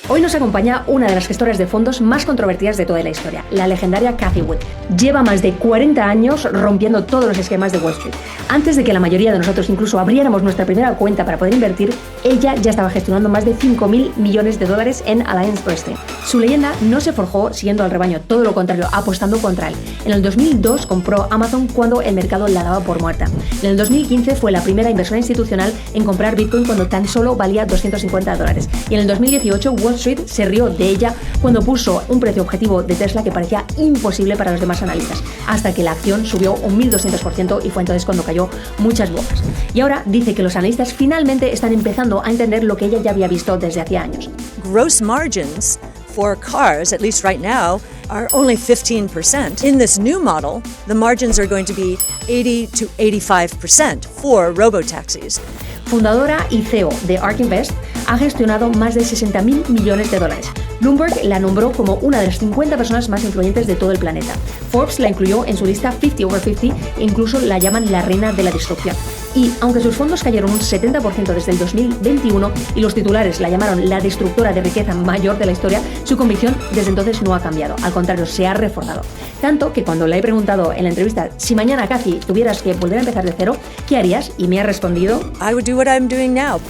Hoy nos acompaña una de las gestoras de fondos más controvertidas de toda la historia, la legendaria Cathie Wood. Lleva más de 40 años rompiendo todos los esquemas de Wall Street. Antes de que la mayoría de nosotros incluso abriéramos nuestra primera cuenta para poder invertir, ella ya estaba gestionando más de 5.000 millones de dólares en este. Su leyenda no se forjó siguiendo al rebaño, todo lo contrario, apostando contra él. En el 2002 compró Amazon cuando el mercado la daba por muerta. En el 2015 fue la primera inversión institucional en comprar Bitcoin cuando tan solo valía $250. Y en el 2018 Wall Street se rió de ella cuando puso un precio objetivo de Tesla que parecía imposible para los demás analistas, hasta que la acción subió un 1.200% y fue entonces cuando cayó muchas bocas. Y ahora dice que los analistas finalmente están empezando a entender lo que ella ya había visto desde hacía años. Gross margins for cars, at least right now, are only 15%. In this new model, the margins are going to be 80 to 85% for robotaxis. Fundadora y CEO de ARK Invest, ha gestionado más de 60.000 millones de dólares. Bloomberg la nombró como una de las 50 personas más influyentes de todo el planeta. Forbes la incluyó en su lista 50 over 50 e incluso la llaman la reina de la disrupción. Y aunque sus fondos cayeron un 70% desde el 2021 y los titulares la llamaron la destructora de riqueza mayor de la historia, su convicción desde entonces no ha cambiado. Al contrario, se ha reforzado. Tanto que cuando le he preguntado en la entrevista si mañana, Cathie, tuvieras que volver a empezar de cero, ¿qué harías? Y me ha respondido: I would do what I'm doing now.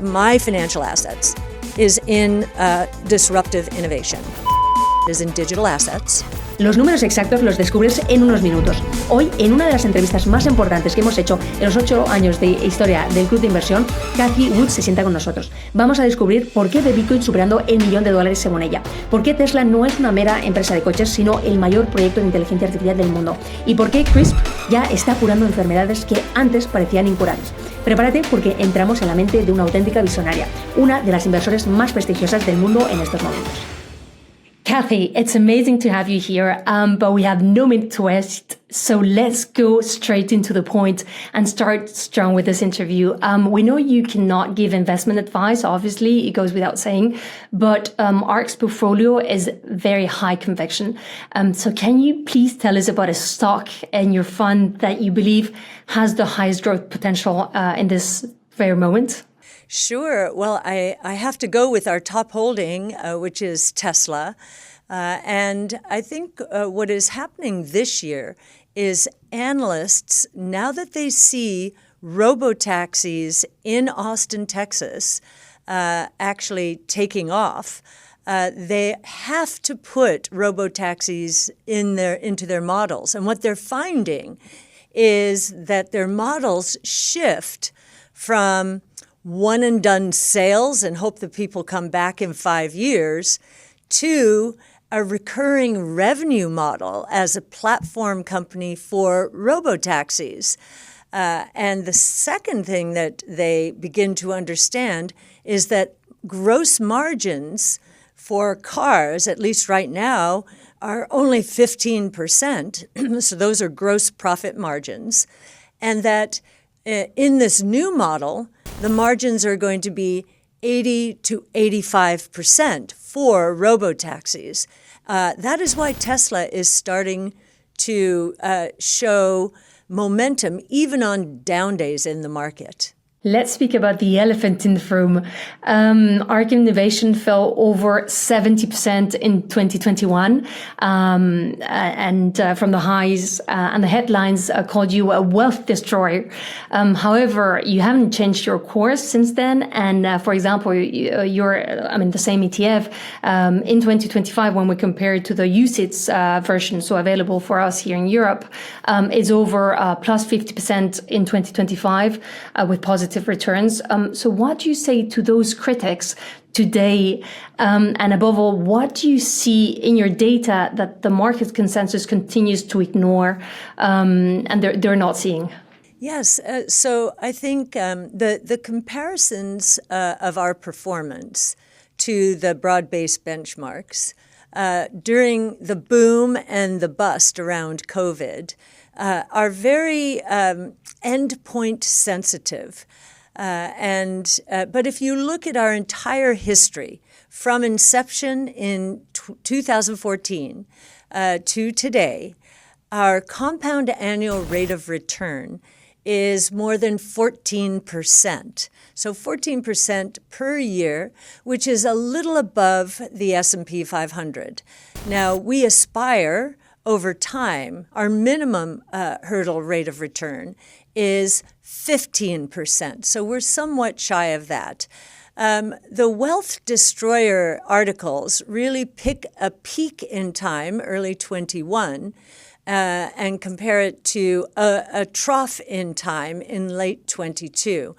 My financial assets is in disruptive innovation, is in digital assets. Los números exactos los descubres en unos minutos. Hoy, en una de las entrevistas más importantes que hemos hecho en los 8 años de historia del Club de Inversión, Cathie Wood se sienta con nosotros. Vamos a descubrir por qué ve Bitcoin superando el $1.000.000 según ella, por qué Tesla no es una mera empresa de coches, sino el mayor proyecto de inteligencia artificial del mundo, y por qué CRISPR ya está curando enfermedades que antes parecían incurables. Prepárate porque entramos en la mente de una auténtica visionaria, una de las inversores más prestigiosas del mundo en estos momentos. Cathie, it's amazing to have you here, but we have no minute to waste, so let's go straight into the point and start strong with this interview. We know you cannot give investment advice, obviously, it goes without saying, but ARK's portfolio is very high conviction. So can you please tell us about a stock in your fund that you believe has the highest growth potential in this very moment? Sure. Well, I have to go with our top holding, which is Tesla. And I think what is happening this year is analysts, now that they see robotaxis in Austin, Texas, actually taking off, they have to put robotaxis into their models. And what they're finding is that their models shift from one and done sales and hope that people come back in 5 years to a recurring revenue model as a platform company for robotaxis. And the second thing that they begin to understand is that gross margins for cars, at least right now, are only 15%. So those are gross profit margins. And that in this new model, the margins are going to be 80 to 85% for robotaxis. That is why Tesla is starting to show momentum even on down days in the market. Let's speak about the elephant in the room. ARK Innovation fell over 70% in 2021, and from the highs, and the headlines called you a wealth destroyer. However, you haven't changed your course since then. And for example, the same ETF in 2025, when we compare it to the UCITS version, so available for us here in Europe, is over plus 50% in 2025 with positive returns. So what do you say to those critics today? And above all, what do you see in your data that the market consensus continues to ignore and they're not seeing? Yes. So I think the comparisons of our performance to the broad-based benchmarks during the boom and the bust around COVID are very endpoint sensitive. But if you look at our entire history from inception in 2014 to today, our compound annual rate of return is more than 14%. So 14% per year, which is a little above the S&P 500. Now, we aspire over time, our minimum hurdle rate of return is 15%. So we're somewhat shy of that. The wealth destroyer articles really pick a peak in time, early 21, and compare it to a trough in time in late 22.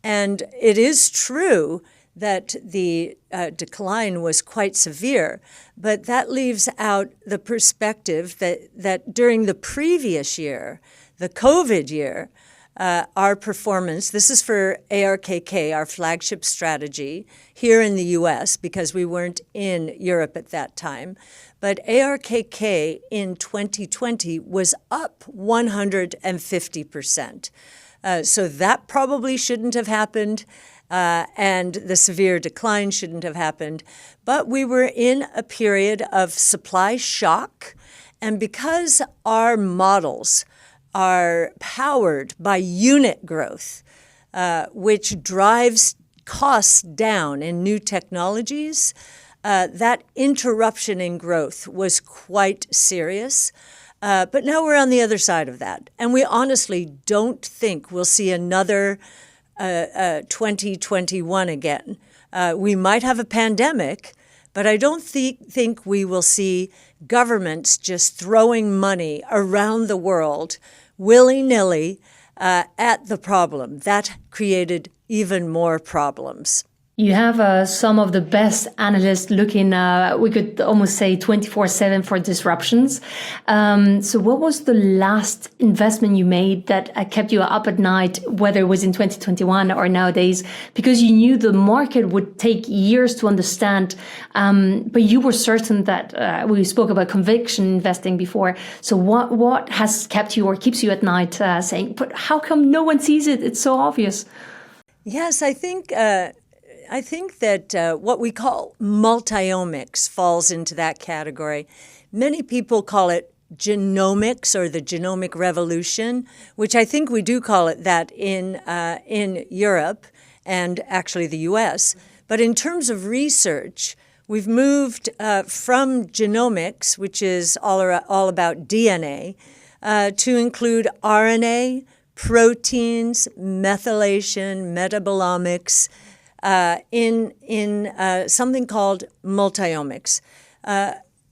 And it is true that the decline was quite severe, but that leaves out the perspective that during the previous year, the COVID year, our performance, this is for ARKK, our flagship strategy, here in the US, because we weren't in Europe at that time, but ARKK in 2020 was up 150%. So that probably shouldn't have happened. And the severe decline shouldn't have happened. But we were in a period of supply shock, and because our models are powered by unit growth, which drives costs down in new technologies, that interruption in growth was quite serious. But now we're on the other side of that, and we honestly don't think we'll see another 2021 again. We might have a pandemic, but I don't think we will see governments just throwing money around the world willy-nilly at the problem. That created even more problems. You have some of the best analysts looking, we could almost say 24/7 for disruptions. So what was the last investment you made that kept you up at night, whether it was in 2021 or nowadays, because you knew the market would take years to understand, but you were certain that, we spoke about conviction investing before. So what has kept you or keeps you at night saying, but how come no one sees it? It's so obvious. Yes, I think that what we call multiomics falls into that category. Many people call it genomics or the genomic revolution, which I think we do call it that in Europe and actually the US. But in terms of research, we've moved from genomics, which is all about DNA, to include RNA, proteins, methylation, metabolomics, in something called multiomics.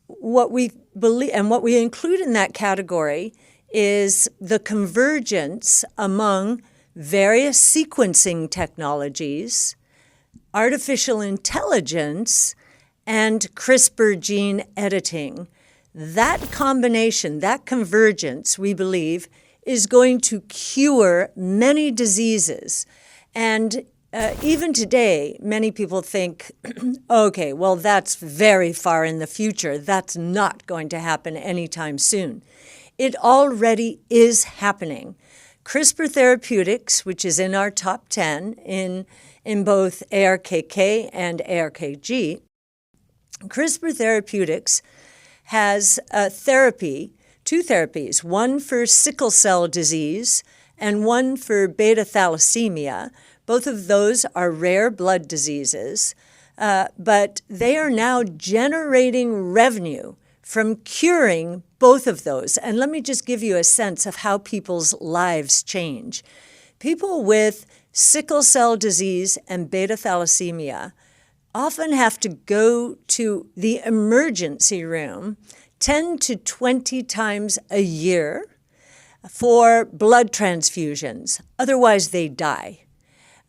What we believe and what we include in that category is the convergence among various sequencing technologies, artificial intelligence, and CRISPR gene editing. That combination, that convergence, we believe, is going to cure many diseases. And even today, many people think, okay, well, that's very far in the future. That's not going to happen anytime soon. It already is happening. CRISPR Therapeutics, which is in our top 10 in both ARKK and ARKG, CRISPR Therapeutics has a therapy, two therapies, one for sickle cell disease and one for beta thalassemia. Both of those are rare blood diseases, but they are now generating revenue from curing both of those. And let me just give you a sense of how people's lives change. People with sickle cell disease and beta thalassemia often have to go to the emergency room 10 to 20 times a year for blood transfusions. Otherwise, they die.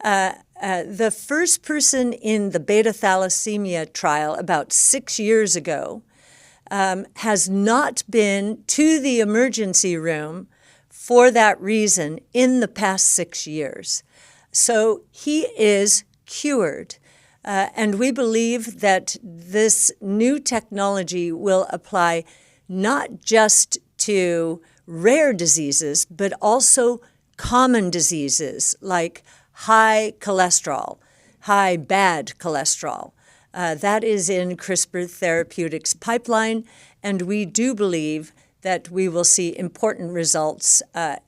The first person in the beta thalassemia trial about 6 years ago has not been to the emergency room for that reason in the past 6 years. So he is cured. And we believe that this new technology will apply not just to rare diseases, but also common diseases like high cholesterol, high bad cholesterol. That is in CRISPR Therapeutics pipeline, and we do believe that we will see important results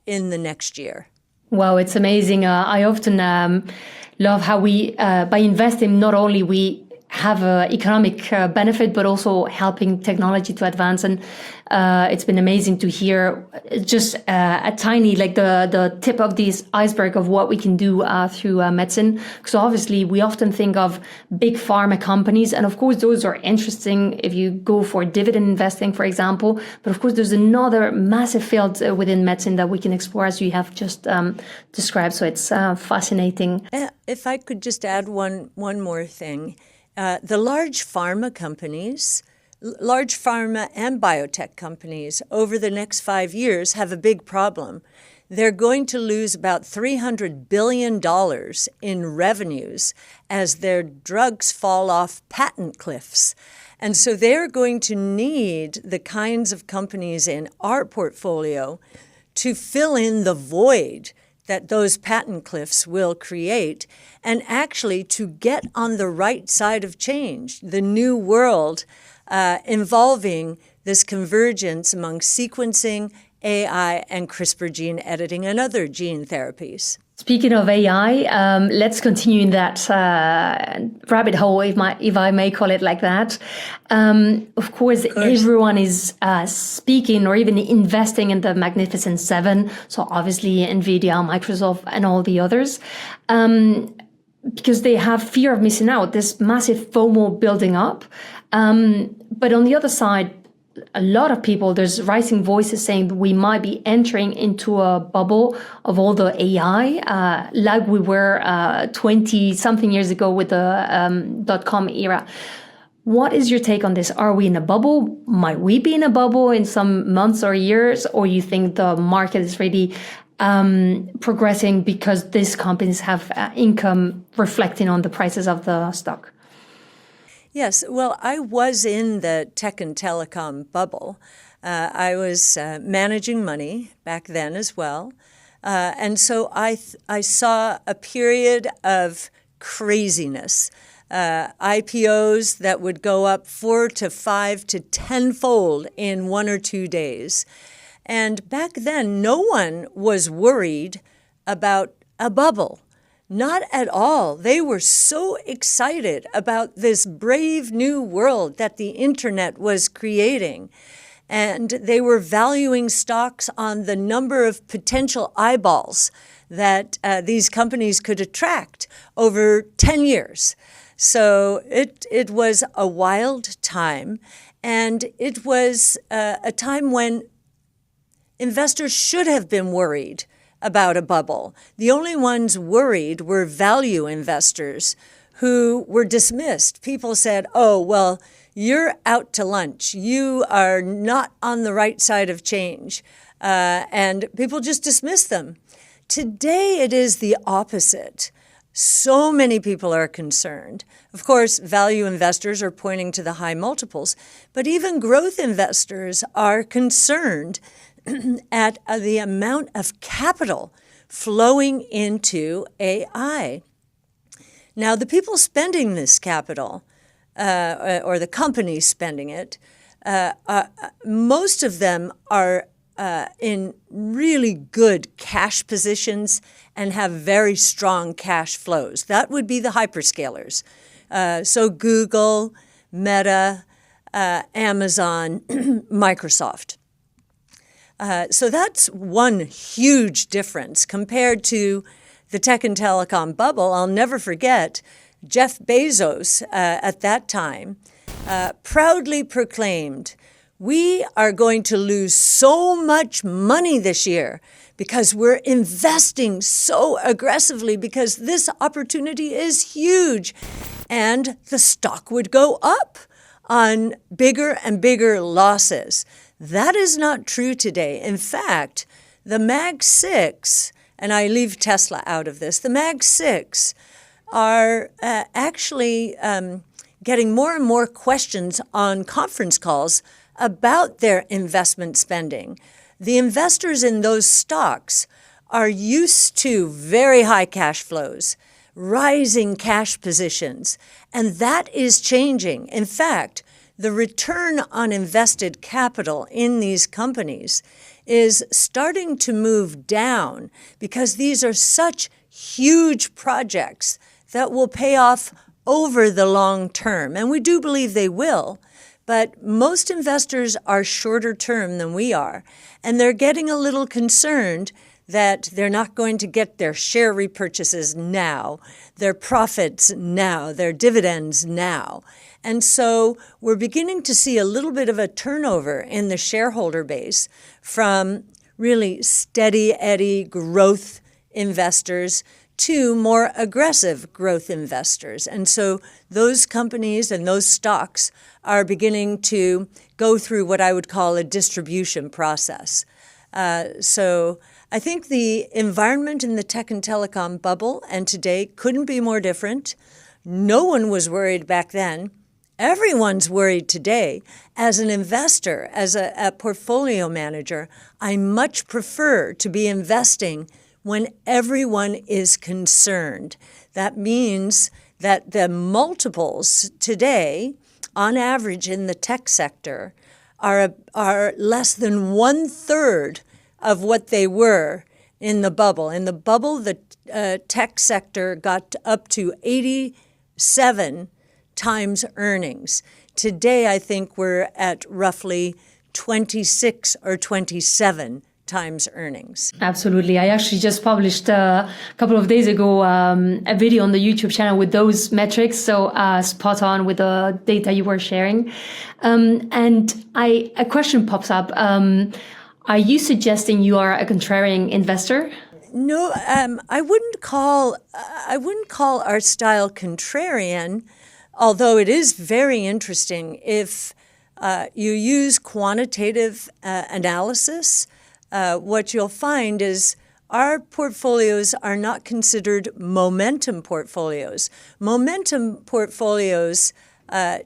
in the next year. Wow, it's amazing. I often love how we, by investing, not only we have an economic benefit, but also helping technology to advance. And it's been amazing to hear just a tiny, like the tip of this iceberg of what we can do through medicine. Because obviously we often think of big pharma companies, and of course those are interesting if you go for dividend investing, for example. But of course there's another massive field within medicine that we can explore, as you have just described. So it's fascinating. If I could just add one more thing. The large pharma companies, large pharma and biotech companies over the next 5 years have a big problem. They're going to lose about $300 billion in revenues as their drugs fall off patent cliffs. And so they're going to need the kinds of companies in our portfolio to fill in the void that those patent cliffs will create, and actually to get on the right side of change, the new world involving this convergence among sequencing, AI, and CRISPR gene editing and other gene therapies. Speaking of AI, let's continue in that rabbit hole, if I may call it like that. Of course, everyone is speaking or even investing in the Magnificent Seven. So obviously NVIDIA, Microsoft, and all the others, because they have fear of missing out, this massive FOMO building up. But on the other side, a lot of people, there's rising voices saying that we might be entering into a bubble of all the AI, like we were 20-something years ago with the .com era. What is your take on this? Are we in a bubble? Might we be in a bubble in some months or years? Or you think the market is really progressing because these companies have income reflecting on the prices of the stock? Yes, well, I was in the tech and telecom bubble. I was managing money back then as well. And so I saw a period of craziness, IPOs that would go up 4 to 5 to 10-fold in 1 or 2 days. And back then, no one was worried about a bubble. Not at all. They were so excited about this brave new world that the internet was creating. And they were valuing stocks on the number of potential eyeballs that these companies could attract over 10 years. So it was a wild time. And it was a time when investors should have been worried about a bubble. The only ones worried were value investors who were dismissed. People said, oh, well, you're out to lunch. You are not on the right side of change. And people just dismissed them. Today, it is the opposite. So many people are concerned. Of course, value investors are pointing to the high multiples, but even growth investors are concerned at the amount of capital flowing into AI. Now, the people spending this capital, or the companies spending it, most of them are in really good cash positions and have very strong cash flows. That would be the hyperscalers. So Google, Meta, Amazon, Microsoft. So that's one huge difference compared to the tech and telecom bubble. I'll never forget Jeff Bezos at that time proudly proclaimed, we are going to lose so much money this year because we're investing so aggressively because this opportunity is huge. And the stock would go up on bigger and bigger losses. That is not true today. In fact, the Mag 6, and I leave Tesla out of this, the Mag 6 are actually getting more and more questions on conference calls about their investment spending. The investors in those stocks are used to very high cash flows, rising cash positions, and that is changing. In fact, the return on invested capital in these companies is starting to move down because these are such huge projects that will pay off over the long term. And we do believe they will, but most investors are shorter term than we are, and they're getting a little concerned that they're not going to get their share repurchases now, their profits now, their dividends now. And so we're beginning to see a little bit of a turnover in the shareholder base from really steady Eddie growth investors to more aggressive growth investors. And so those companies and those stocks are beginning to go through what I would call a distribution process. So I think the environment in the tech and telecom bubble and today couldn't be more different. No one was worried back then. Everyone's worried today. As an investor, as a portfolio manager, I much prefer to be investing when everyone is concerned. That means that the multiples today, on average in the tech sector, are less than 1/3 of what they were in the bubble. In the bubble, the tech sector got up to 87 times earnings. Today, I think we're at roughly 26 or 27 times earnings. Absolutely. I actually just published a couple of days ago a video on the YouTube channel with those metrics, so spot on with the data you were sharing. And a question pops up. Are you suggesting you are a contrarian investor? No, I wouldn't call our style contrarian, although it is very interesting. If you use quantitative analysis, what you'll find is our portfolios are not considered momentum portfolios. Momentum portfolios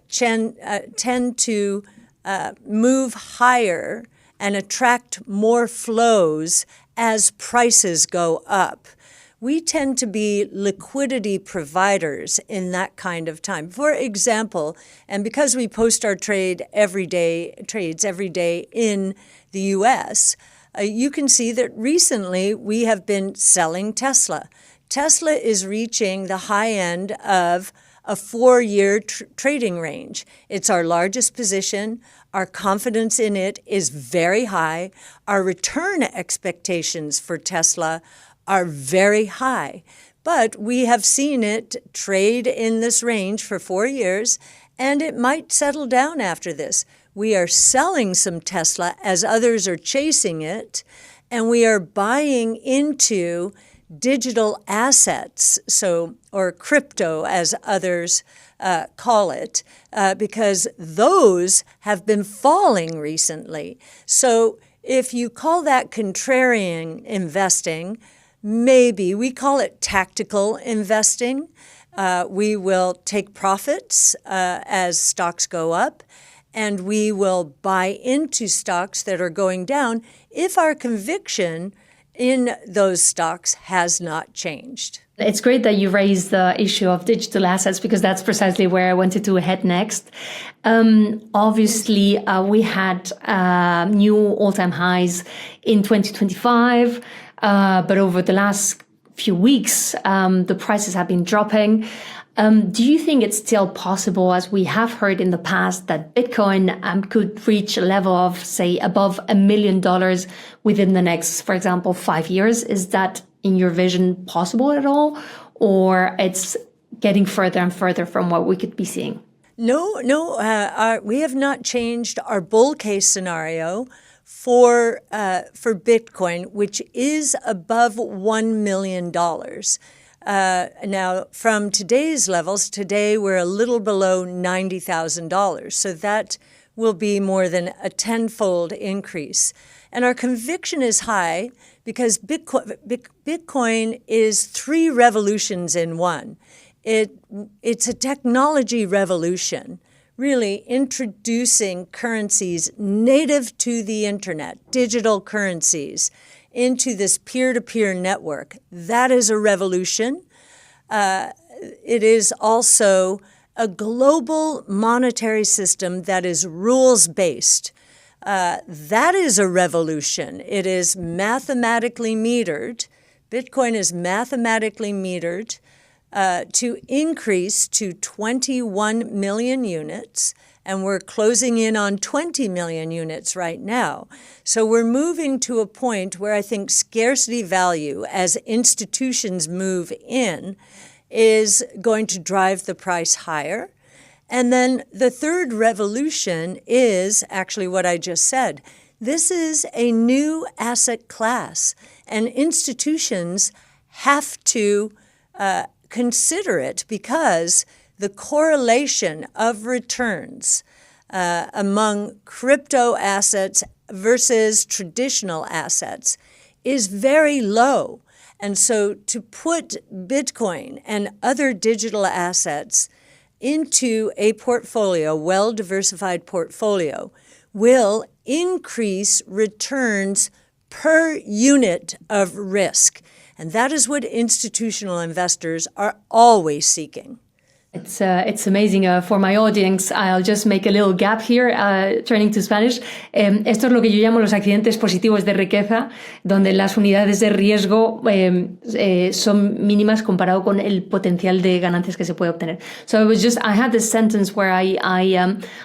tend to move higher and attract more flows as prices go up. We tend to be liquidity providers in that kind of time. For example, and because we post our trades every day in the U.S., you can see that recently we have been selling Tesla. Tesla is reaching the high end of a 4-year trading range. It's our largest position. Our confidence in it is very high. Our return expectations for Tesla are very high. But we have seen it trade in this range for 4 years, and it might settle down after this. We are selling some Tesla as others are chasing it, and we are buying into digital assets, or crypto as others call it, because those have been falling recently. So if you call that contrarian investing, maybe we call it tactical investing. We will take profits as stocks go up, and we will buy into stocks that are going down if our conviction in those stocks has not changed. It's great that you raised the issue of digital assets because that's precisely where I wanted to head next. Obviously, we had new all-time highs in 2025, but over the last few weeks, the prices have been dropping. Do you think it's still possible, as we have heard in the past, that Bitcoin could reach a level of, say, above $1 million within the next, for example, 5 years? Is that, in your vision, possible at all? Or it's getting further and further from what we could be seeing? No, we have not changed our bull case scenario for Bitcoin, which is above $1 million. Now, from today's levels, today we're a little below $90,000. So that will be more than a tenfold increase. And our conviction is high because Bitcoin is 3 revolutions in one. It's a technology revolution, really introducing currencies native to the internet, digital currencies, into this peer-to-peer network. That is a revolution. It is also a global monetary system that is rules-based. That is a revolution. It is mathematically metered. Bitcoin is mathematically metered to increase to 21 million units, and we're closing in on 20 million units right now. So we're moving to a point where I think scarcity value, as institutions move in, is going to drive the price higher. And then the third revolution is actually what I just said. This is a new asset class, and institutions have to consider it because the correlation of returns among crypto assets versus traditional assets is very low. And so to put Bitcoin and other digital assets into a portfolio, well-diversified portfolio, will increase returns per unit of risk. And that is what institutional investors are always seeking. It's amazing. For my audience, I'll just make a little gap here, turning to Spanish. Esto es lo que yo llamo los accidentes positivos de riqueza, donde las unidades de riesgo son mínimas comparado con el potencial de ganancias que se puede obtener. So I had this sentence where I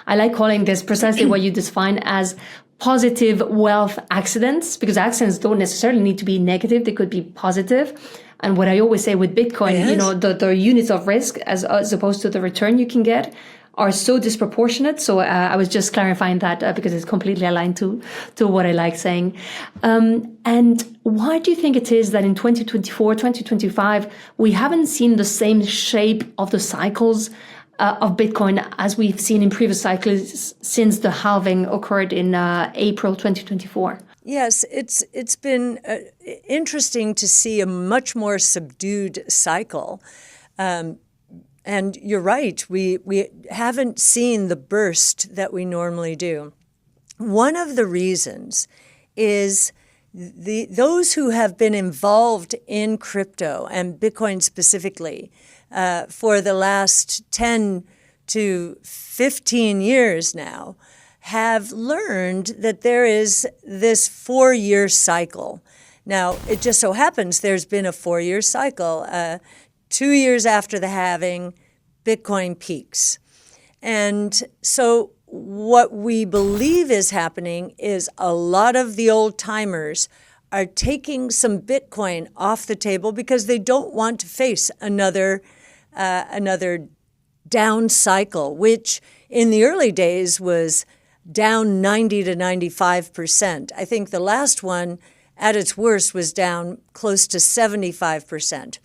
like calling this precisely what you define as positive wealth accidents, because accidents don't necessarily need to be negative; they could be positive. And what I always say with Bitcoin, yes, the units of risk as opposed to the return you can get are so disproportionate. So I was just clarifying that because it's completely aligned to what I like saying. And why do you think it is that in 2024, 2025, we haven't seen the same shape of the cycles of Bitcoin as we've seen in previous cycles since the halving occurred in April 2024? Yes, it's been interesting to see a much more subdued cycle. And you're right, we haven't seen the burst that we normally do. One of the reasons is those who have been involved in crypto and Bitcoin specifically for the last 10 to 15 years now have learned that there is this 4-year cycle. Now, it just so happens there's been a 4-year cycle. 2 years after the halving, Bitcoin peaks. And so what we believe is happening is a lot of the old timers are taking some Bitcoin off the table because they don't want to face another down cycle, which in the early days was down 90 to 95%. I think the last one at its worst was down close to 75%.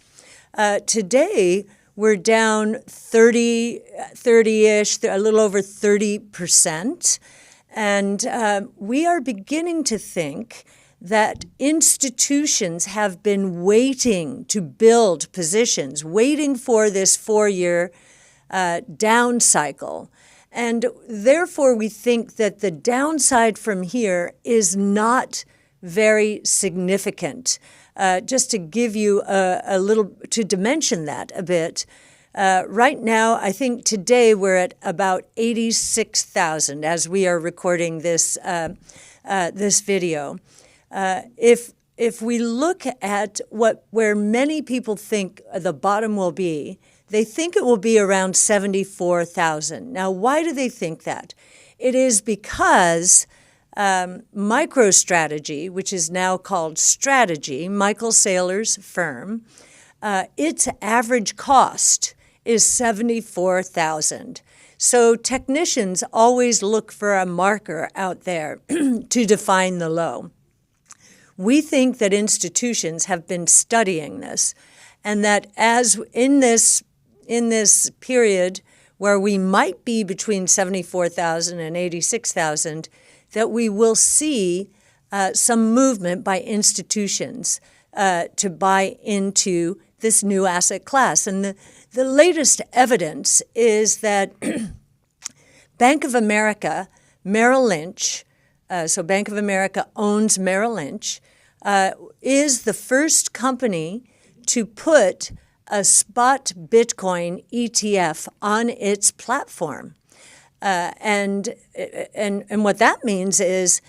Today, we're down 30-ish, a little over 30%. And we are beginning to think that institutions have been waiting to build positions, waiting for this 4-year down cycle. And therefore, we think that the downside from here is not very significant. Just to give you a little, to dimension that a bit, right now, I think today we're at about 86,000 as we are recording this this video. If we look at where many people think the bottom will be, they think it will be around 74,000. Now, why do they think that? It is because MicroStrategy, which is now called Strategy, Michael Saylor's firm, its average cost is 74,000. So technicians always look for a marker out there to define the low. We think that institutions have been studying this, and that as in this period where we might be between 74,000 and 86,000, that we will see some movement by institutions to buy into this new asset class. And the latest evidence is that Bank of America, Merrill Lynch, so Bank of America owns Merrill Lynch, is the first company to put a spot Bitcoin ETF on its platform. And what that means is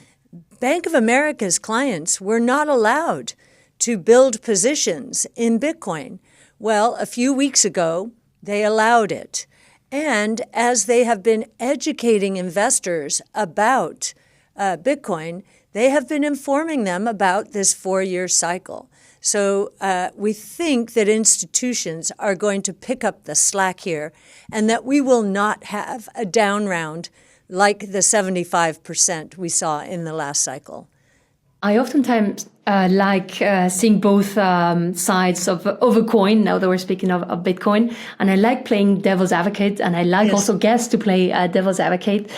Bank of America's clients were not allowed to build positions in Bitcoin. Well, a few weeks ago, they allowed it. And as they have been educating investors about Bitcoin, they have been informing them about this 4-year cycle. So we think that institutions are going to pick up the slack here and that we will not have a down round like the 75% we saw in the last cycle. I oftentimes like seeing both sides of a coin, now that we're speaking of Bitcoin, and I like playing devil's advocate, and I like also guests to play devil's advocate.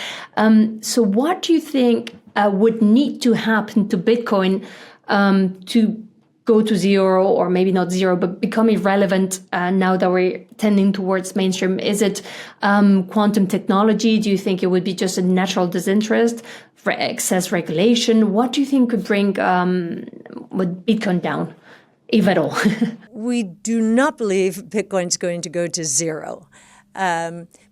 So what do you think would need to happen to Bitcoin to go to zero, or maybe not zero, but become irrelevant now that we're tending towards mainstream? Is it quantum technology? Do you think it would be just a natural disinterest, for excess regulation? What do you think could bring Bitcoin down, if at all? We do not believe Bitcoin's going to go to zero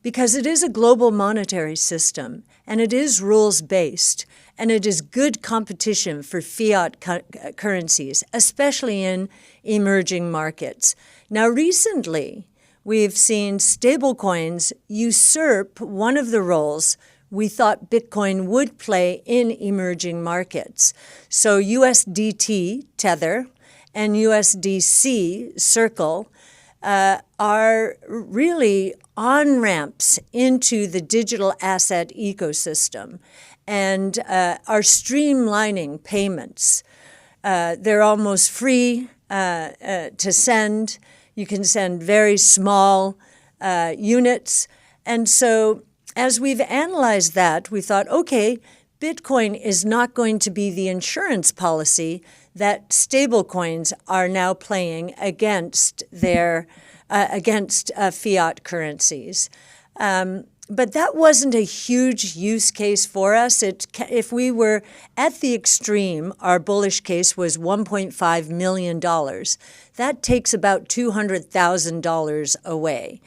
because it is a global monetary system and it is rules-based. And it is good competition for fiat currencies, especially in emerging markets. Now, recently, we've seen stablecoins usurp one of the roles we thought Bitcoin would play in emerging markets. So USDT, Tether, and USDC, Circle, are really on-ramps into the digital asset ecosystem and are streamlining payments. They're almost free to send. You can send very small units. And so as we've analyzed that, we thought, okay, Bitcoin is not going to be the insurance policy that stablecoins are now playing against their fiat currencies. But that wasn't a huge use case for us. If we were at the extreme, our bullish case was $1.5 million. That takes about $200,000 away.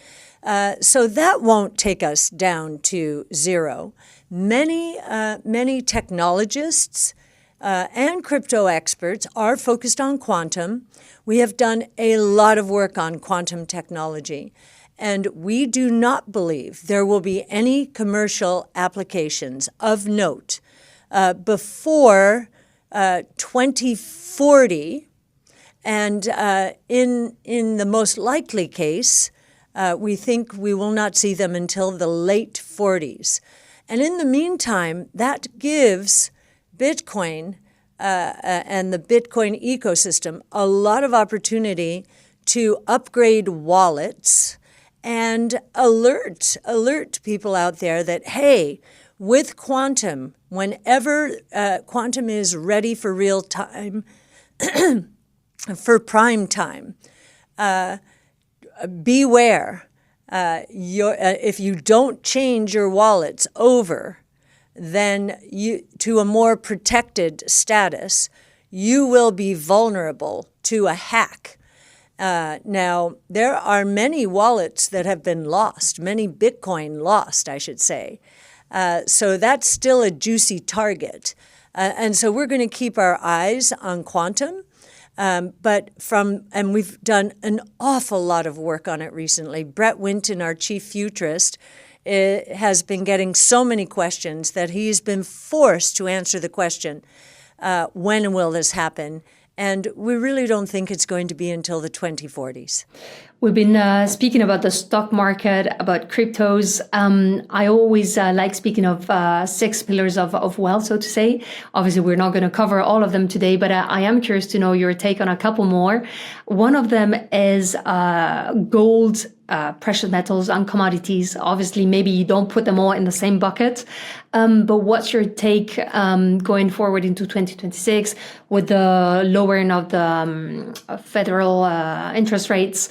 So that won't take us down to zero. Many technologists and crypto experts are focused on quantum. We have done a lot of work on quantum technology. And we do not believe there will be any commercial applications of note before 2040. And in the most likely case, we think we will not see them until the late 40s. And in the meantime, that gives Bitcoin and the Bitcoin ecosystem a lot of opportunity to upgrade wallets and alert people out there that, hey, with quantum, whenever quantum is ready for real time, for prime time, beware. If you don't change your wallets over then to a more protected status, you will be vulnerable to a hack. Now, there are many wallets that have been lost, many Bitcoin lost, I should say. So that's still a juicy target. And so we're going to keep our eyes on quantum. And we've done an awful lot of work on it recently. Brett Winton, our chief futurist, has been getting so many questions that he's been forced to answer the question, when will this happen? And we really don't think it's going to be until the 2040s. We've been speaking about the stock market, about cryptos. I always like speaking of 6 pillars of wealth, so to say. Obviously, we're not going to cover all of them today, but I am curious to know your take on a couple more. One of them is gold, precious metals, and commodities. Obviously, maybe you don't put them all in the same bucket. But what's your take going forward into 2026 with the lowering of the federal interest rates?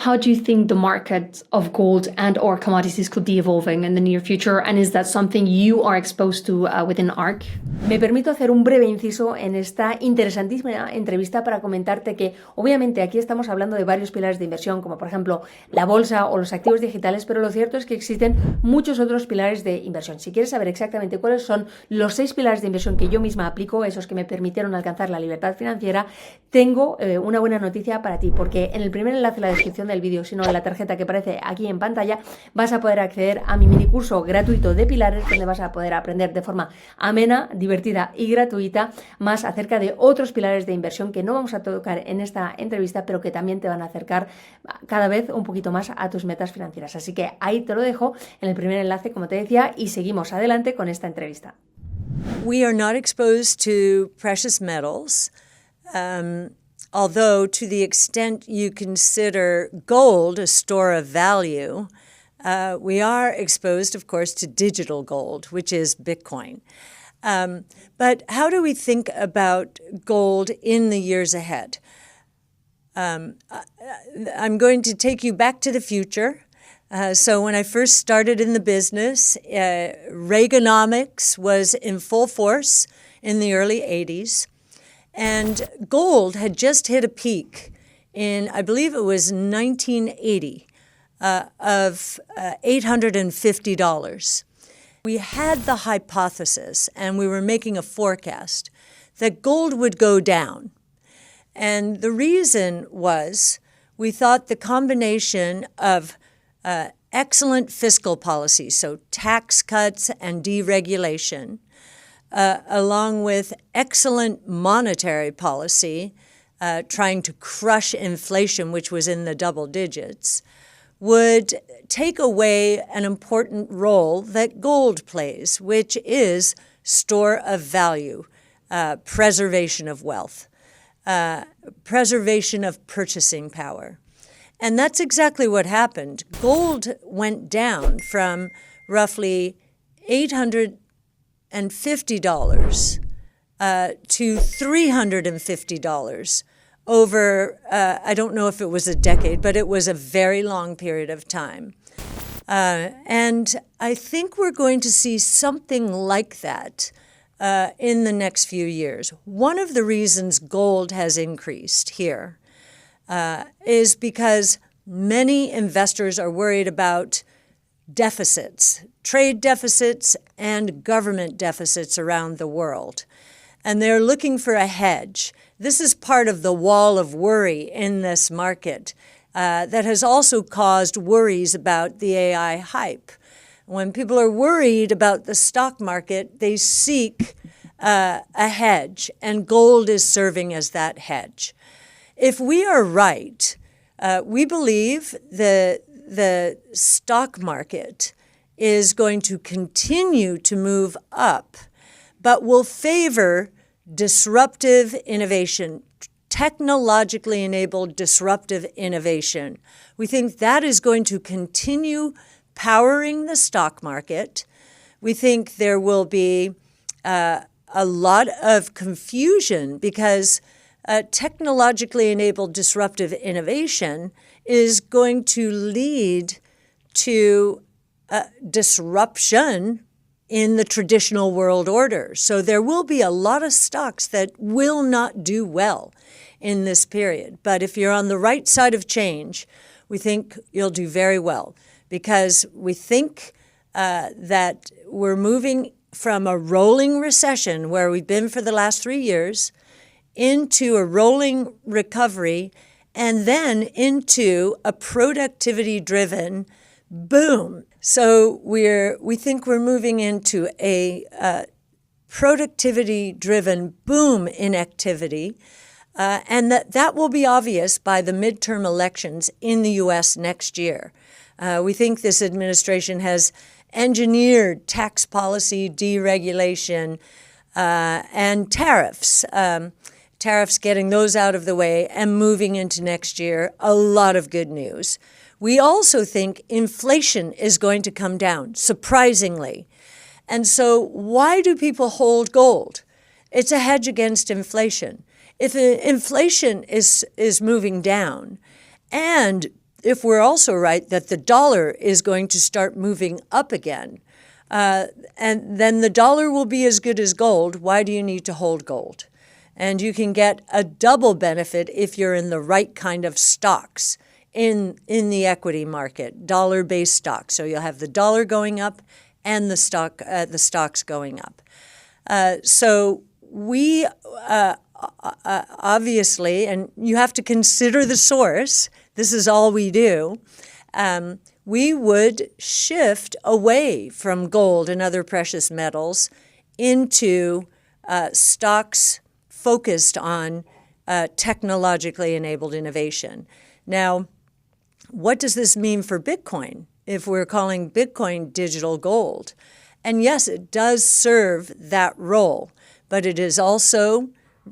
How do you think the market of gold and or commodities could be evolving in the near future? And is that something you are exposed to within ARK? Me permito hacer un breve inciso en esta interesantísima entrevista para comentarte que obviamente aquí estamos hablando de varios pilares de inversión, como por ejemplo la bolsa o los activos digitales, pero lo cierto es que existen muchos otros pilares de inversión. Si quieres saber exactamente cuáles son los 6 pilares de inversión que yo misma aplico, esos que me permitieron alcanzar la libertad financiera, tengo una buena noticia para ti, porque en el primer enlace de la descripción del vídeo, sino en la tarjeta que aparece aquí en pantalla, vas a poder acceder a mi minicurso gratuito de pilares, donde vas a poder aprender de forma amena, divertida y gratuita más acerca de otros pilares de inversión que no vamos a tocar en esta entrevista, pero que también te van a acercar cada vez un poquito más a tus metas financieras. Así que ahí te lo dejo en el primer enlace, como te decía, y seguimos adelante con esta entrevista. We are not exposed to precious metals. Although to the extent you consider gold a store of value, we are exposed, of course, to digital gold, which is Bitcoin. But how do we think about gold in the years ahead? I'm going to take you back to the future. So when I first started in the business, Reaganomics was in full force in the early 80s. And gold had just hit a peak in, I believe it was 1980, of $850. We had the hypothesis, and we were making a forecast, that gold would go down. And the reason was we thought the combination of excellent fiscal policy, so tax cuts and deregulation, along with excellent monetary policy, trying to crush inflation, which was in the double digits, would take away an important role that gold plays, which is store of value, preservation of wealth, preservation of purchasing power. And that's exactly what happened. Gold went down from roughly $850 to $350 over, I don't know if it was a decade, but it was a very long period of time. And I think we're going to see something like that in the next few years. One of the reasons gold has increased here is because many investors are worried about deficits, trade deficits and government deficits around the world. And they're looking for a hedge. This is part of the wall of worry in this market that has also caused worries about the AI hype. When people are worried about the stock market, they seek a hedge, and gold is serving as that hedge. If we are right, we believe the stock market is going to continue to move up, but will favor disruptive innovation, technologically enabled disruptive innovation. We think that is going to continue powering the stock market. We think there will be a lot of confusion because technologically enabled disruptive innovation is going to lead to disruption in the traditional world order. So there will be a lot of stocks that will not do well in this period. But if you're on the right side of change, we think you'll do very well because we think that we're moving from a rolling recession where we've been for the last 3 years into a rolling recovery and then into a productivity-driven boom. So we think we're moving into a productivity-driven boom in activity, and that will be obvious by the midterm elections in the U.S. next year. We think this administration has engineered tax policy, deregulation, and tariffs. Tariffs, getting those out of the way and moving into next year, a lot of good news. We also think inflation is going to come down, surprisingly. And so why do people hold gold? It's a hedge against inflation. If inflation is moving down and if we're also right that the dollar is going to start moving up again, and then the dollar will be as good as gold, why do you need to hold gold? And you can get a double benefit if you're in the right kind of stocks in the equity market, dollar-based stocks. So you'll have the dollar going up and the stocks going up. So we obviously, and you have to consider the source, this is all we do, we would shift away from gold and other precious metals into stocks focused on technologically enabled innovation. Now, what does this mean for Bitcoin if we're calling Bitcoin digital gold? And yes, it does serve that role, but it is also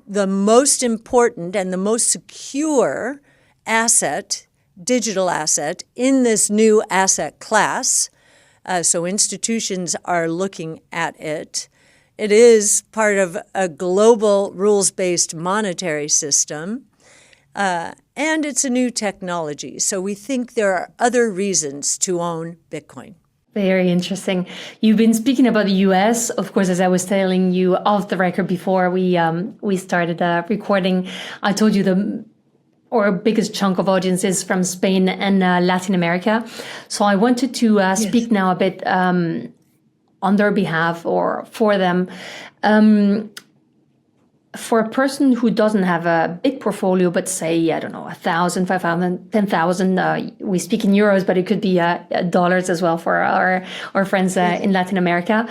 the most important and the most secure asset, digital asset, in this new asset class. So institutions are looking at it. It is part of a global rules-based monetary system, and it's a new technology. So we think there are other reasons to own Bitcoin. Very interesting. You've been speaking about the US, of course, as I was telling you off the record before we started recording. I told you our biggest chunk of audience is from Spain and Latin America. So I wanted to speak now a bit on their behalf or for them. For a person who doesn't have a big portfolio, but say, I don't know, 1,000, 5,000, 10,000, we speak in euros, but it could be dollars as well for our friends in Latin America.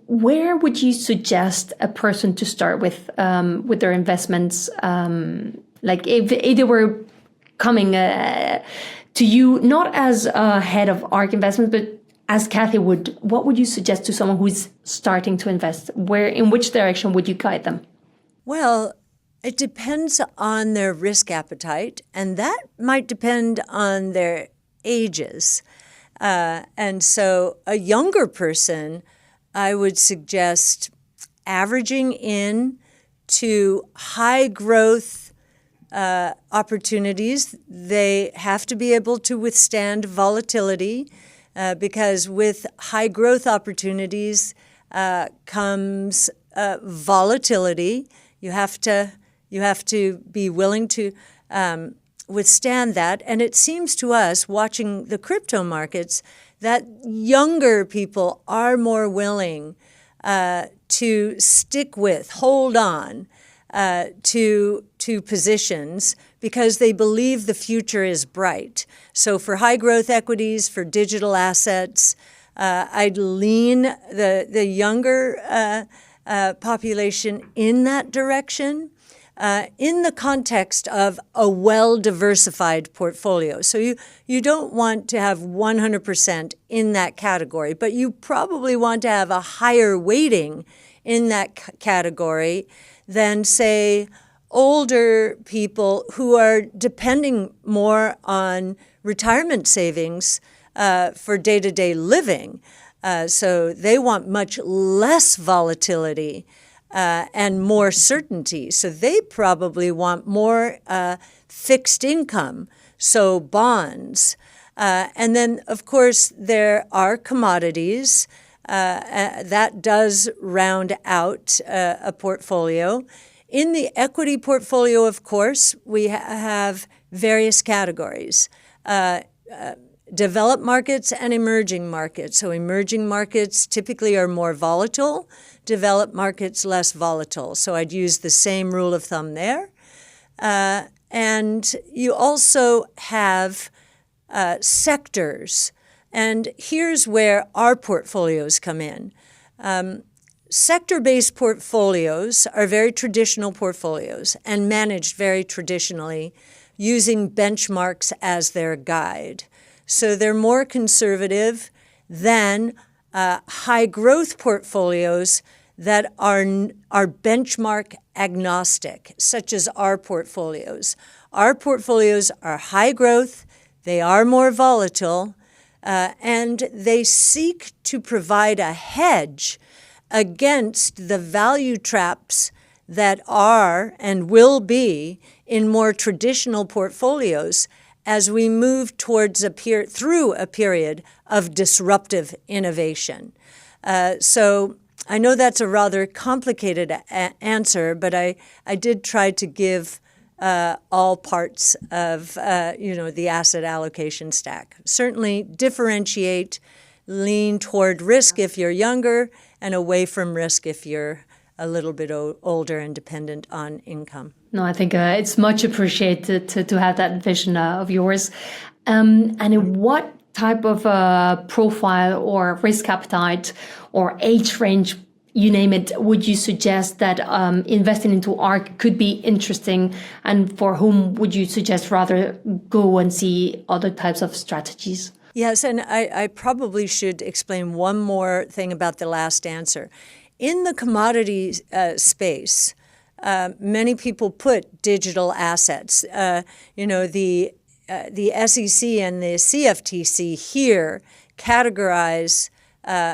Where would you suggest a person to start with their investments? Like if they were coming to you, not as head of ARK Investments, but as Cathie Wood, what would you suggest to someone who's starting to invest? In which direction would you guide them? Well, it depends on their risk appetite, and that might depend on their ages. And so a younger person, I would suggest averaging in to high growth opportunities. They have to be able to withstand volatility. Because with high growth opportunities comes volatility. You have to be willing to withstand that. And it seems to us, watching the crypto markets, that younger people are more willing to stick with, hold on to positions because they believe the future is bright. So for high growth equities, for digital assets, I'd lean the younger population in that direction in the context of a well-diversified portfolio. So you don't want to have 100% in that category, but you probably want to have a higher weighting in that category than, say, older people who are depending more on retirement savings for day-to-day living. So they want much less volatility and more certainty. So they probably want more fixed income, so bonds. And then, of course, there are commodities. That does round out a portfolio. In the equity portfolio, of course, we have various categories, developed markets and emerging markets. So emerging markets typically are more volatile, developed markets less volatile. So I'd use the same rule of thumb there. And you also have sectors. And here's where our portfolios come in. Sector-based portfolios are very traditional portfolios and managed very traditionally using benchmarks as their guide. So they're more conservative than high-growth portfolios that are benchmark agnostic, such as our portfolios. Our portfolios are high growth, they are more volatile, and they seek to provide a hedge against the value traps that are and will be in more traditional portfolios as we move towards through a period of disruptive innovation. So I know that's a rather complicated answer, but I did try to give all parts of the asset allocation stack. Certainly differentiate, lean toward risk if you're younger, and away from risk if you're a little bit older and dependent on income. No, I think it's much appreciated to have that vision of yours. And in what type of profile or risk appetite or age range, you name it, would you suggest that investing into ARK could be interesting? And for whom would you suggest rather go and see other types of strategies? Yes, and I probably should explain one more thing about the last answer. In the commodity space, many people put digital assets. The SEC and the CFTC here categorize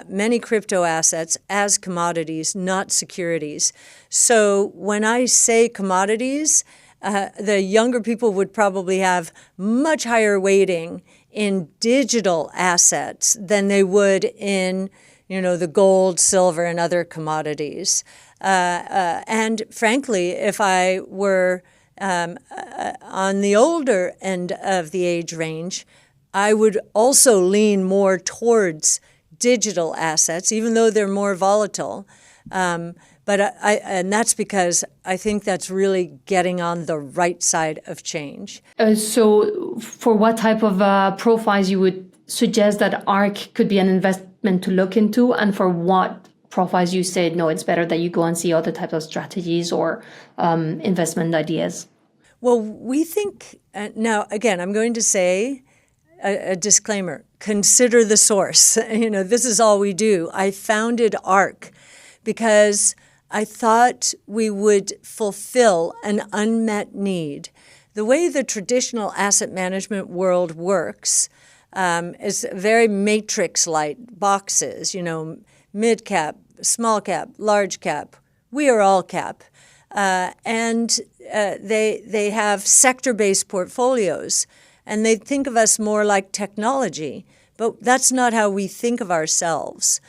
many crypto assets as commodities, not securities. So when I say commodities, the younger people would probably have much higher weighting in digital assets than they would in the gold, silver, and other commodities. And frankly, if I were on the older end of the age range, I would also lean more towards digital assets, even though they're more volatile. And that's because I think that's really getting on the right side of change. So for what type of profiles you would suggest that ARK could be an investment to look into, and for what profiles you said, no, it's better that you go and see other types of strategies or investment ideas? Well, we think, now again, I'm going to say a disclaimer, consider the source. This is all we do. I founded ARK because I thought we would fulfill an unmet need. The way the traditional asset management world works is very matrix-like boxes, mid-cap, small cap, large cap. We are all cap. And they have sector-based portfolios. And they think of us more like technology. But that's not how we think of ourselves.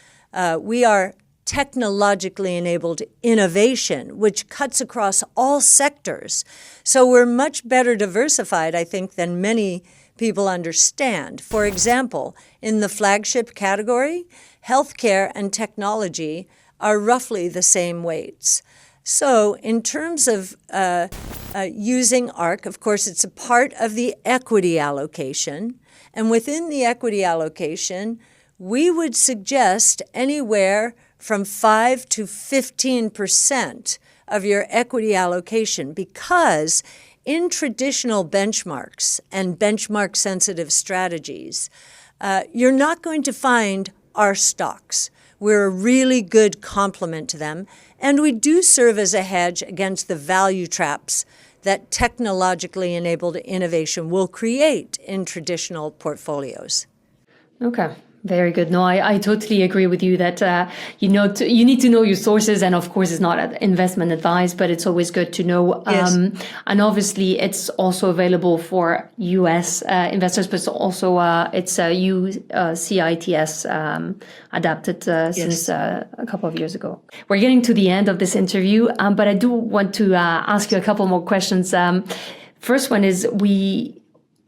We are technologically enabled innovation, which cuts across all sectors. So we're much better diversified, I think, than many people understand. For example, in the flagship category, healthcare and technology are roughly the same weights. So in terms of using ARK, of course, it's a part of the equity allocation. And within the equity allocation, we would suggest anywhere from 5 to 15% of your equity allocation, because in traditional benchmarks and benchmark-sensitive strategies, you're not going to find our stocks. We're a really good complement to them, and we do serve as a hedge against the value traps that technologically enabled innovation will create in traditional portfolios. Okay. Very good. No, I totally agree with you that you need to know your sources, and of course, it's not investment advice, but it's always good to know. Yes. And obviously, it's also available for U.S. investors, but also it's UCITS adapted since a couple of years ago. We're getting to the end of this interview, but I do want to ask you a couple more questions. First one is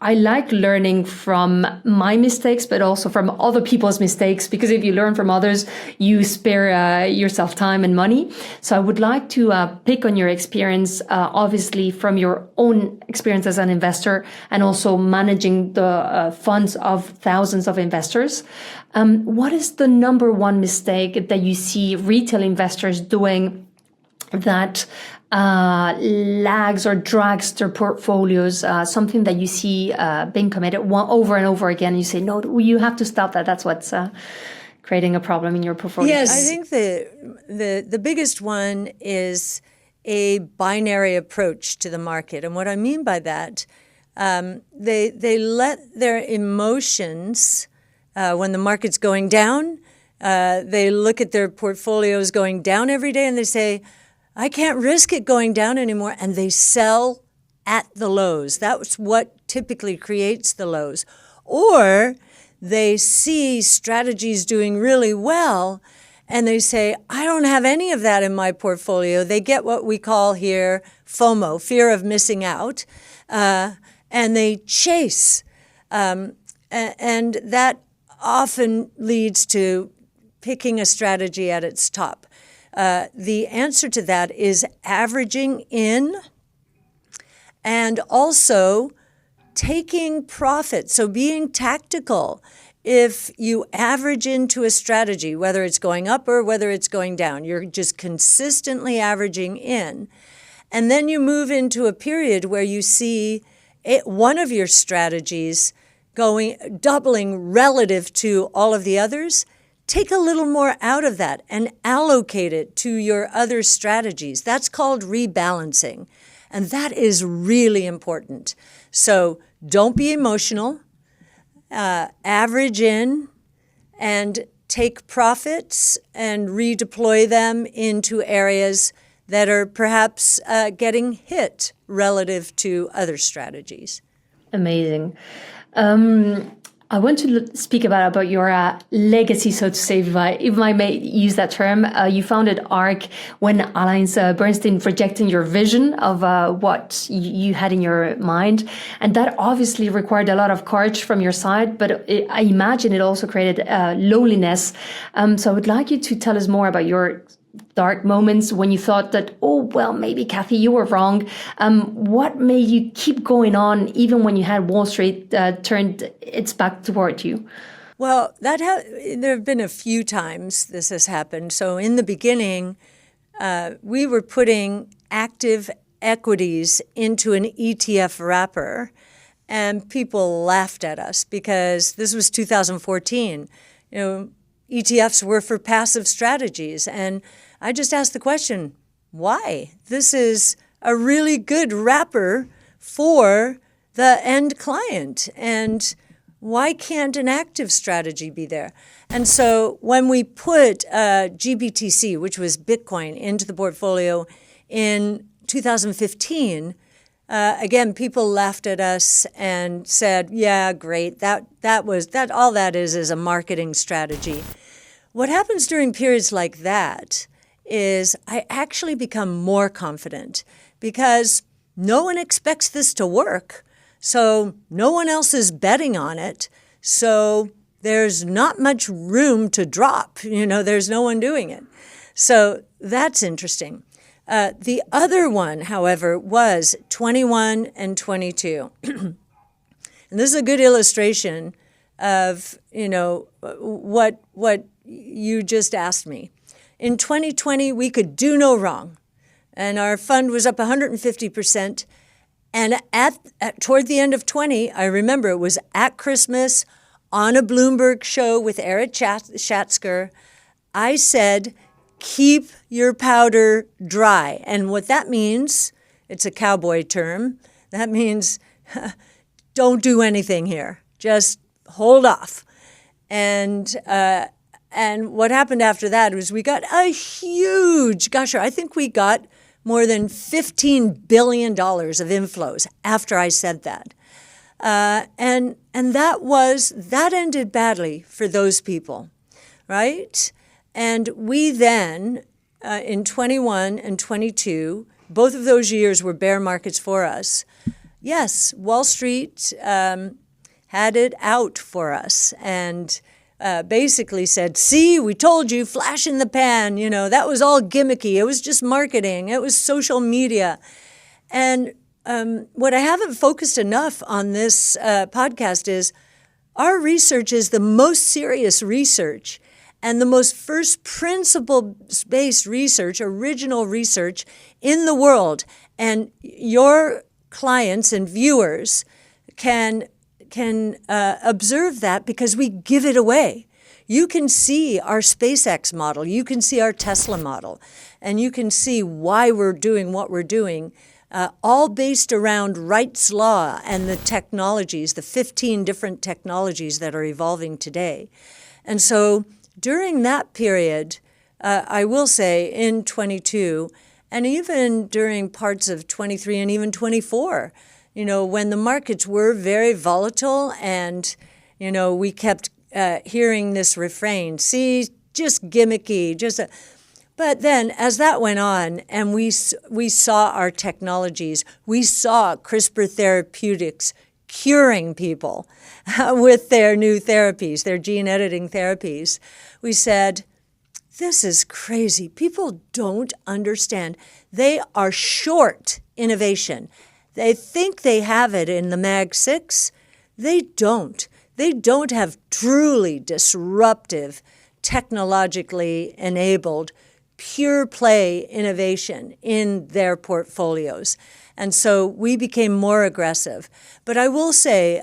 I like learning from my mistakes, but also from other people's mistakes, because if you learn from others, you spare yourself time and money. So I would like to pick on your experience, obviously from your own experience as an investor and also managing the funds of thousands of investors. What is the number one mistake that you see retail investors doing that lags or drags their portfolios, something that you see being committed over and over again, and you say, no, you have to stop that. That's what's creating a problem in your portfolio. Yes, I think the biggest one is a binary approach to the market. And what I mean by that, they let their emotions, when the market's going down, they look at their portfolios going down every day and they say, I can't risk it going down anymore, and they sell at the lows. That's what typically creates the lows. Or they see strategies doing really well and they say, I don't have any of that in my portfolio. They get what we call here FOMO, fear of missing out, and they chase. And that often leads to picking a strategy at its top. The answer to that is averaging in and also taking profit, so being tactical. If you average into a strategy, whether it's going up or whether it's going down, you're just consistently averaging in. And then you move into a period where you see one of your strategies doubling relative to all of the others. Take a little more out of that and allocate it to your other strategies. That's called rebalancing. And that is really important. So don't be emotional. Average in and take profits and redeploy them into areas that are perhaps getting hit relative to other strategies. Amazing. I want to speak about your legacy, so to say, if I may use that term. You founded ARK when AllianceBernstein rejecting your vision of what you had in your mind. And that obviously required a lot of courage from your side, but I imagine it also created loneliness. So I would like you to tell us more about your dark moments when you thought that, oh, well, maybe Cathie, you were wrong. What made you keep going on even when you had Wall Street turned its back toward you? Well, there have been a few times this has happened. So in the beginning, we were putting active equities into an ETF wrapper, and people laughed at us because this was 2014. ETFs were for passive strategies. And I just asked the question, why? This is a really good wrapper for the end client. And why can't an active strategy be there? And so when we put GBTC, which was Bitcoin, into the portfolio in 2015, again, people laughed at us and said, yeah, great, all that is a marketing strategy. What happens during periods like that is I actually become more confident because no one expects this to work. So no one else is betting on it. So there's not much room to drop. There's no one doing it. So that's interesting. The other one, however, was 21 and 22. And this is a good illustration of, what you just asked me. In 2020, we could do no wrong. And our fund was up 150%. And toward the end of 20, I remember it was at Christmas on a Bloomberg show with Eric Schatzker. I said, keep your powder dry. And what that means, it's a cowboy term, that means don't do anything here. Just hold off. And what happened after that was we got a huge, I think we got more than $15 billion of inflows after I said that. And that ended badly for those people, right? And we then, in 21 and 22, both of those years were bear markets for us. Yes, Wall Street had it out for us and basically said, see, we told you, flash in the pan, that was all gimmicky. It was just marketing. It was social media. And what I haven't focused enough on this podcast is our research is the most serious research and the most first principle-based research, original research in the world. And your clients and viewers can observe that because we give it away. You can see our SpaceX model, you can see our Tesla model, and you can see why we're doing what we're doing, all based around Wright's Law and the technologies, the 15 different technologies that are evolving today. And so during that period, I will say in 22, And even during parts of 23 and even 24, when the markets were very volatile and, we kept hearing this refrain, see, just gimmicky, But then as that went on and we saw our technologies, we saw CRISPR therapeutics curing people with their new therapies, their gene editing therapies, we said, this is crazy. People don't understand. They are short innovation. They think they have it in the Mag 6. They don't. They don't have truly disruptive, technologically enabled, pure play innovation in their portfolios. And so we became more aggressive. But I will say,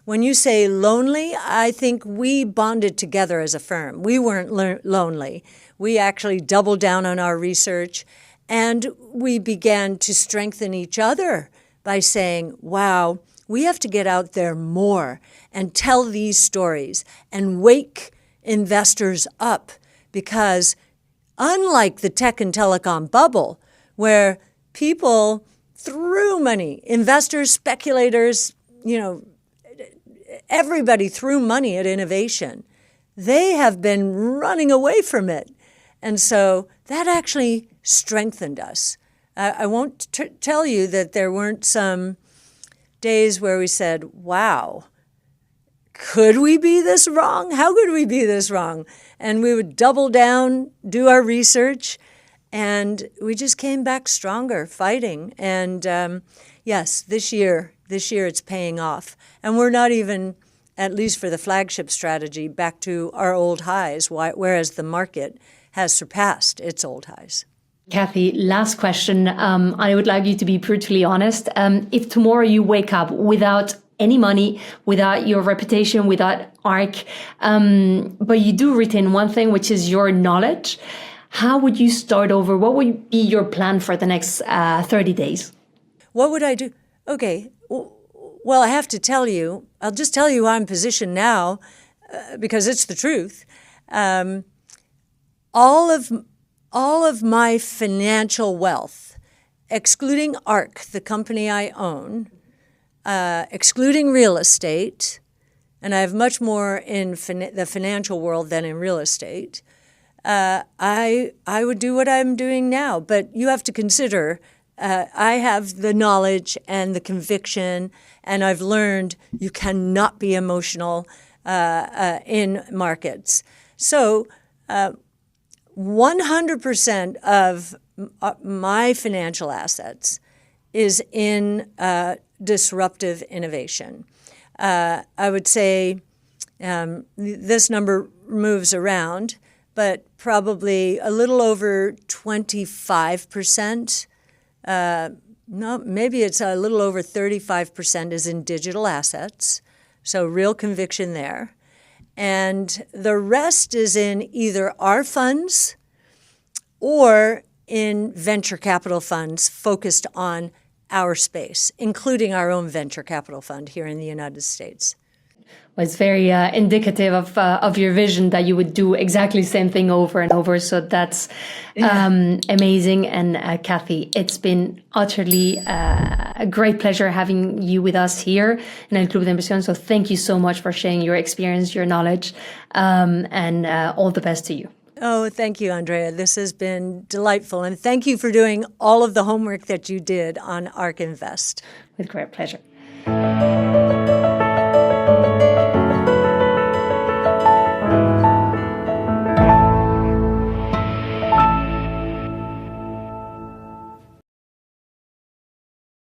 when you say lonely, I think we bonded together as a firm. We weren't lonely. We actually doubled down on our research, and we began to strengthen each other by saying, wow, we have to get out there more and tell these stories and wake investors up, because unlike the tech and telecom bubble, where people threw money, investors, speculators, everybody threw money at innovation, they have been running away from it. And so that actually strengthened us. I won't tell you that there weren't some days where we said, wow, could we be this wrong? How could we be this wrong? And we would double down, do our research, and we just came back stronger, fighting. And yes, this year it's paying off. And we're not even, at least for the flagship strategy, back to our old highs, whereas the market has surpassed its old highs. Cathie, last question. I would like you to be brutally honest. If tomorrow you wake up without any money, without your reputation, without ARK, but you do retain one thing, which is your knowledge, how would you start over? What would be your plan for the next 30 days? What would I do? Okay. Well, I have to tell you, I'll just tell you how I'm positioned now, because it's the truth. All of my financial wealth, excluding ARK, the company I own, excluding real estate, and I have much more in the financial world than in real estate, I would do what I'm doing now. But you have to consider, I have the knowledge and the conviction, and I've learned you cannot be emotional in markets. So 100% of my financial assets is in disruptive innovation. I would say this number moves around, but probably a little over 25%, no, maybe it's a little over 35% is in digital assets, so real conviction there. And the rest is in either our funds or in venture capital funds focused on our space, including our own venture capital fund here in the United States. Well, it's very indicative of your vision that you would do exactly the same thing over and over. So that's amazing. And Cathie, it's been utterly a great pleasure having you with us here in El Club de Inversión. So thank you so much for sharing your experience, your knowledge, and all the best to you. Oh, thank you, Andrea. This has been delightful. And thank you for doing all of the homework that you did on ARK Invest. With great pleasure.